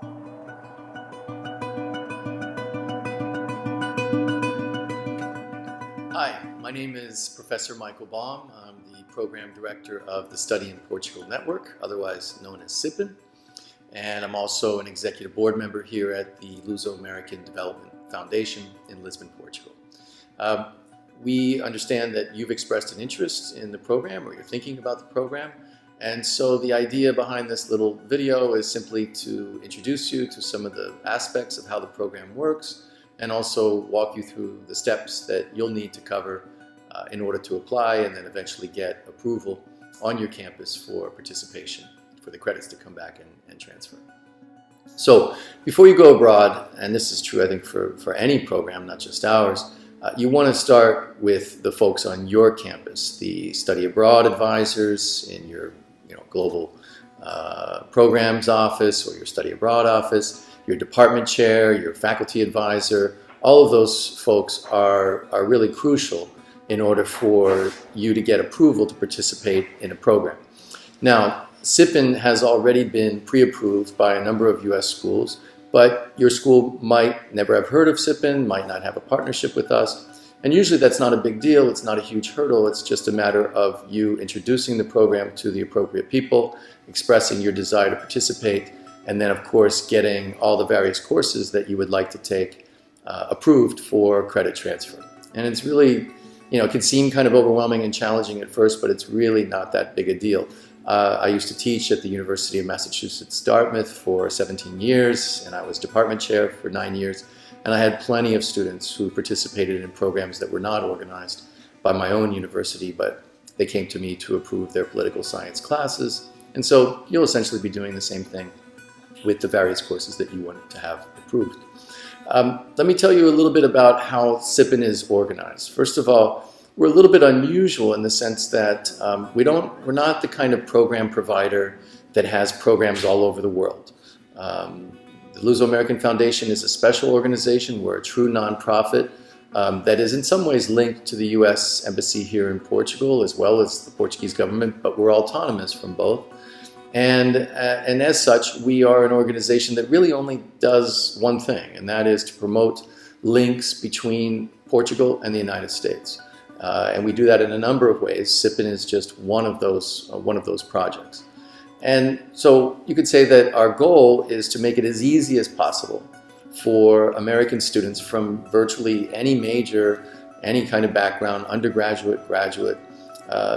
Hi, my name is Professor Michael Baum. I'm the Program Director of the Study in Portugal Network, otherwise known as SiPN, and I'm also an Executive Board Member here at the Luso-American Development Foundation in Lisbon, Portugal. We understand that you've expressed an interest in the program, or you're thinking about the program, and so the idea behind this little video is simply to introduce you to some of the aspects of how the program works, and also walk you through the steps that you'll need to cover in order to apply and then eventually get approval on your campus for participation, for the credits to come back and transfer. So before you go abroad, and this is true I think for any program, not just ours, you want to start with the folks on your campus, the study abroad advisors in your global programs office or your study abroad office, your department chair, your faculty advisor. All of those folks are really crucial in order for you to get approval to participate in a program. Now, SiPN has already been pre-approved by a number of US schools, but your school might never have heard of SiPN, might not have a partnership with us, and usually that's not a big deal, it's not a huge hurdle, it's just a matter of you introducing the program to the appropriate people, expressing your desire to participate, and then of course getting all the various courses that you would like to take approved for credit transfer. And it's really, it can seem kind of overwhelming and challenging at first, but it's really not that big a deal. I used to teach at the University of Massachusetts, Dartmouth for 17 years, and I was department chair for 9 years. And I had plenty of students who participated in programs that were not organized by my own university, but they came to me to approve their political science classes. And so you'll essentially be doing the same thing with the various courses that you want to have approved. Let me tell you a little bit about how SiPN is organized. First of all, we're a little bit unusual in the sense that we're not the kind of program provider that has programs all over the world. The Luso-American Foundation is a special organization. We're a true nonprofit that is in some ways linked to the US Embassy here in Portugal as well as the Portuguese government, but we're autonomous from both. And as such, we are an organization that really only does one thing, and that is to promote links between Portugal and the United States. And we do that in a number of ways. SiPN is just one of those projects. And so you could say that our goal is to make it as easy as possible for American students from virtually any major, any kind of background, undergraduate, graduate,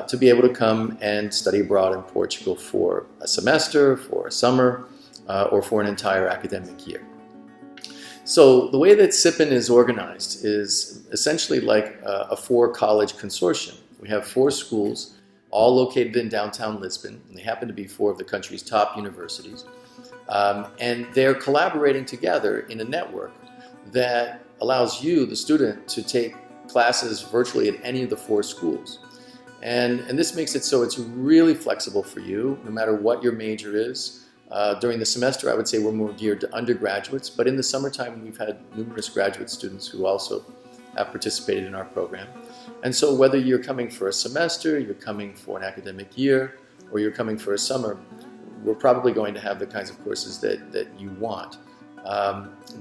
to be able to come and study abroad in Portugal for a semester, for a summer, or for an entire academic year. So the way that SiPN is organized is essentially like a 4-college consortium. We have 4 schools, all located in downtown Lisbon, and they happen to be 4 of the country's top universities. And they're collaborating together in a network that allows you, the student, to take classes virtually at any of the 4 schools. And this makes it so it's really flexible for you, no matter what your major is. During the semester, I would say we're more geared to undergraduates, but in the summertime, we've had numerous graduate students who also have participated in our program. And so whether you're coming for a semester, you're coming for an academic year, or you're coming for a summer, we're probably going to have the kinds of courses that you want.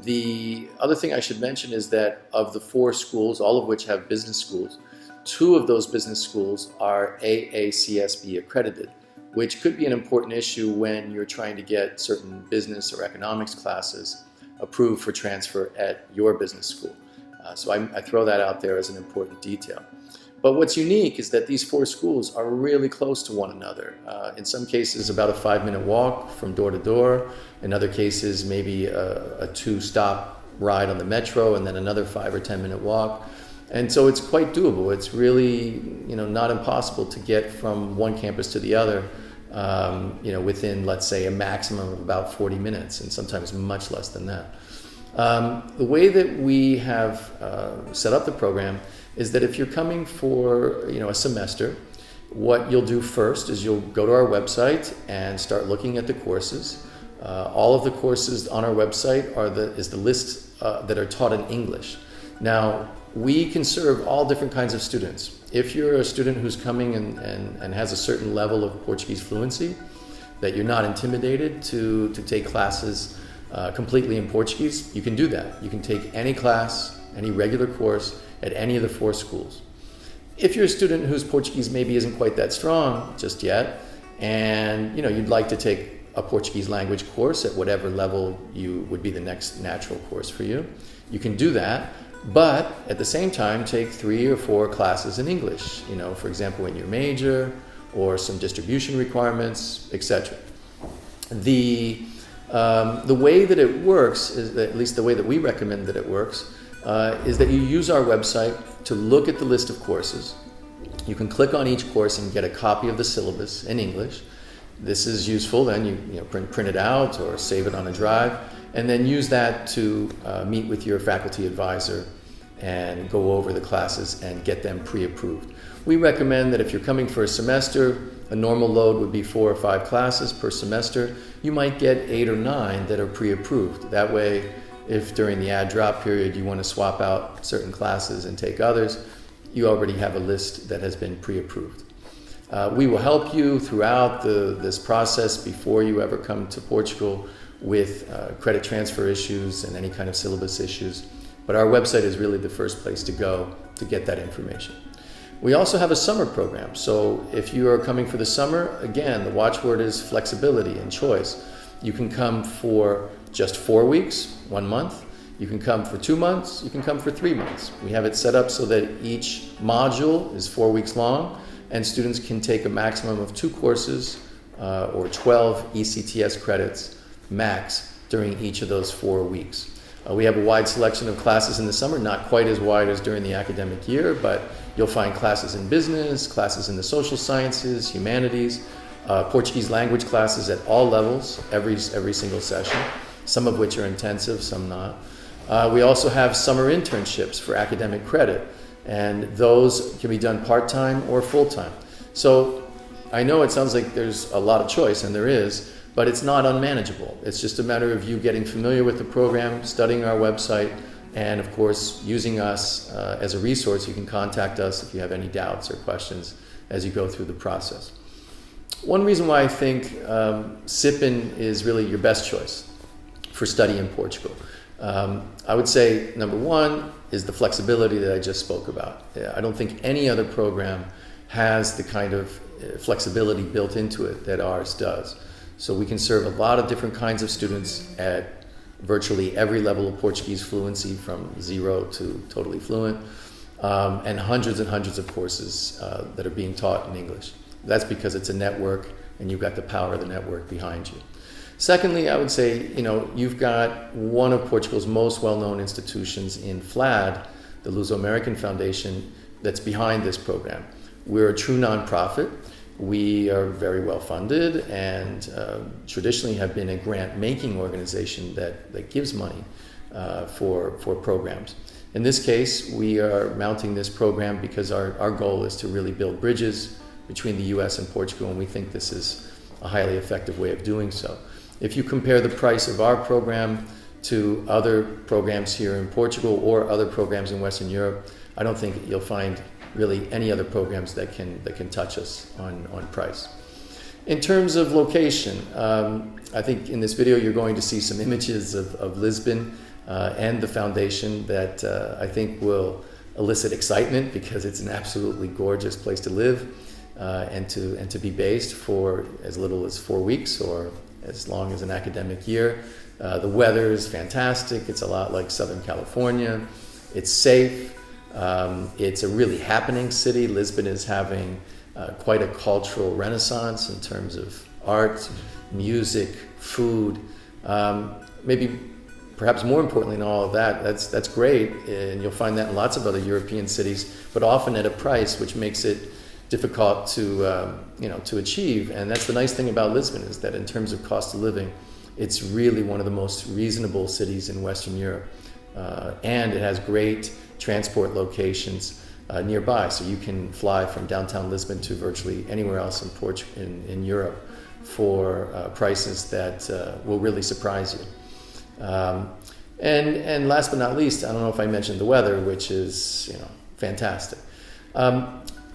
The other thing I should mention is that of the 4 schools, all of which have business schools, 2 of those business schools are AACSB accredited, which could be an important issue when you're trying to get certain business or economics classes approved for transfer at your business school. So I throw that out there as an important detail. But what's unique is that these 4 schools are really close to one another. In some cases, about a 5-minute walk from door to door. In other cases, maybe a 2-stop ride on the metro and then another 5 or 10-minute walk. And so it's quite doable. It's really, not impossible to get from one campus to the other, within, let's say, a maximum of about 40 minutes, and sometimes much less than that. The way that we have set up the program is that if you're coming for a semester, what you'll do first is you'll go to our website and start looking at the courses. All of the courses on our website is the list that are taught in English. Now, we can serve all different kinds of students. If you're a student who's coming and has a certain level of Portuguese fluency, that you're not intimidated to take classes completely in Portuguese, you can do that. You can take any class, any regular course at any of the 4 schools. If you're a student whose Portuguese maybe isn't quite that strong just yet, and you'd like to take a Portuguese language course at whatever level you would be the next natural course for you, you can do that. But at the same time, take 3 or 4 classes in English, for example, in your major or some distribution requirements, etc. The way that it works, is that, at least the way that we recommend that it works, is that you use our website to look at the list of courses. You can click on each course and get a copy of the syllabus in English. This is useful. Then you print it out or save it on a drive, and then use that to meet with your faculty advisor and go over the classes and get them pre-approved. We recommend that if you're coming for a semester, a normal load would be 4 or 5 classes per semester. You might get 8 or 9 that are pre-approved. That way, if during the add drop period you want to swap out certain classes and take others, you already have a list that has been pre-approved. We will help you throughout this process before you ever come to Portugal with credit transfer issues and any kind of syllabus issues. But our website is really the first place to go to get that information. We also have a summer program. So if you are coming for the summer, again, the watchword is flexibility and choice. You can come for just 4 weeks, 1 month. You can come for 2 months. You can come for 3 months. We have it set up so that each module is 4 weeks long, and students can take a maximum of 2 courses or 12 ECTS credits max during each of those 4 weeks. We have a wide selection of classes in the summer, not quite as wide as during the academic year, but you'll find classes in business, classes in the social sciences, humanities, Portuguese language classes at all levels, every single session, some of which are intensive, some not. We also have summer internships for academic credit, and those can be done part-time or full-time. So I know it sounds like there's a lot of choice, and there is, but it's not unmanageable. It's just a matter of you getting familiar with the program, studying our website, and of course using us as a resource. You can contact us if you have any doubts or questions as you go through the process. One reason why I think SiPN is really your best choice for study in Portugal, I would say number 1 is the flexibility that I just spoke about. I don't think any other program has the kind of flexibility built into it that ours does. So we can serve a lot of different kinds of students at virtually every level of Portuguese fluency, from 0 to totally fluent, and hundreds of courses that are being taught in English. That's because it's a network and you've got the power of the network behind you. Secondly, I would say, you've got one of Portugal's most well-known institutions in FLAD, the Luso-American Foundation, that's behind this program. We're a true nonprofit. We are very well funded and traditionally have been a grant-making organization that gives money for programs. In this case, we are mounting this program because our goal is to really build bridges between the US and Portugal, and we think this is a highly effective way of doing so. If you compare the price of our program to other programs here in Portugal or other programs in Western Europe, I don't think you'll find really any other programs that can touch us on price. In terms of location, I think in this video you're going to see some images of Lisbon and the foundation that I think will elicit excitement, because it's an absolutely gorgeous place to live and to be based for as little as 4 weeks or as long as an academic year. The weather is fantastic. It's a lot like Southern California. It's safe. It's a really happening city. Lisbon is having quite a cultural renaissance in terms of art, music, food. Maybe perhaps more importantly than all of that, that's great, and you'll find that in lots of other European cities, but often at a price which makes it difficult to achieve. And that's the nice thing about Lisbon, is that in terms of cost of living, it's really one of the most reasonable cities in Western Europe. And it has great transport locations nearby, so you can fly from downtown Lisbon to virtually anywhere else in Europe for prices that will really surprise you. And last but not least, I don't know if I mentioned the weather, which is fantastic.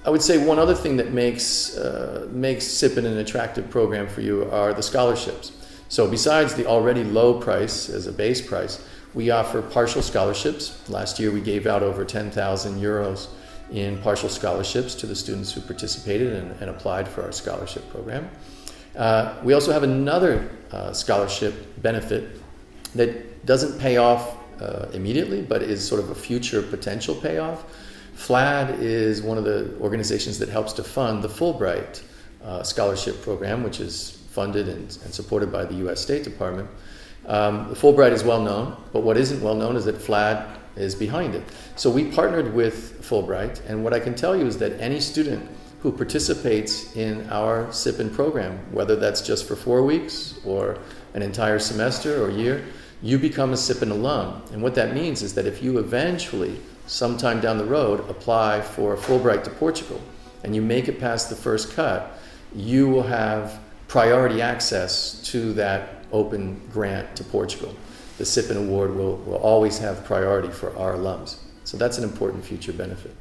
I would say one other thing that makes SiPN an attractive program for you are the scholarships. So besides the already low price as a base price, we offer partial scholarships. Last year we gave out over 10,000 euros in partial scholarships to the students who participated and applied for our scholarship program. We also have another scholarship benefit that doesn't pay off immediately, but is sort of a future potential payoff. FLAD is one of the organizations that helps to fund the Fulbright scholarship program, which is funded and supported by the U.S. State Department. The Fulbright is well known, but what isn't well known is that FLAD is behind it. So we partnered with Fulbright, and what I can tell you is that any student who participates in our SiPN program, whether that's just for 4 weeks or an entire semester or year, you become a SiPN alum. And what that means is that if you eventually, sometime down the road, apply for Fulbright to Portugal, and you make it past the first cut, you will have priority access to that open grant to Portugal. The SiPN award will always have priority for our alums. So that's an important future benefit.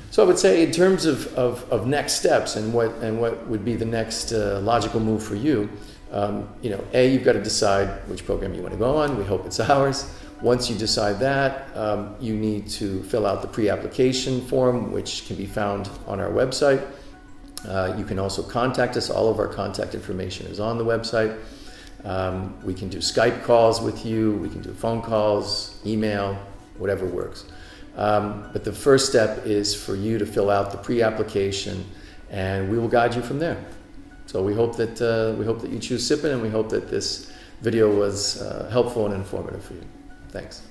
So I would say in terms of next steps and what would be the next logical move for you, you've got to decide which program you want to go on. We hope it's ours. Once you decide that, you need to fill out the pre-application form, which can be found on our website. You can also contact us. All of our contact information is on the website. We can do Skype calls with you. We can do phone calls, email, whatever works. But the first step is for you to fill out the pre-application, and we will guide you from there. So we hope that you choose SiPN, and we hope that this video was helpful and informative for you. Thanks.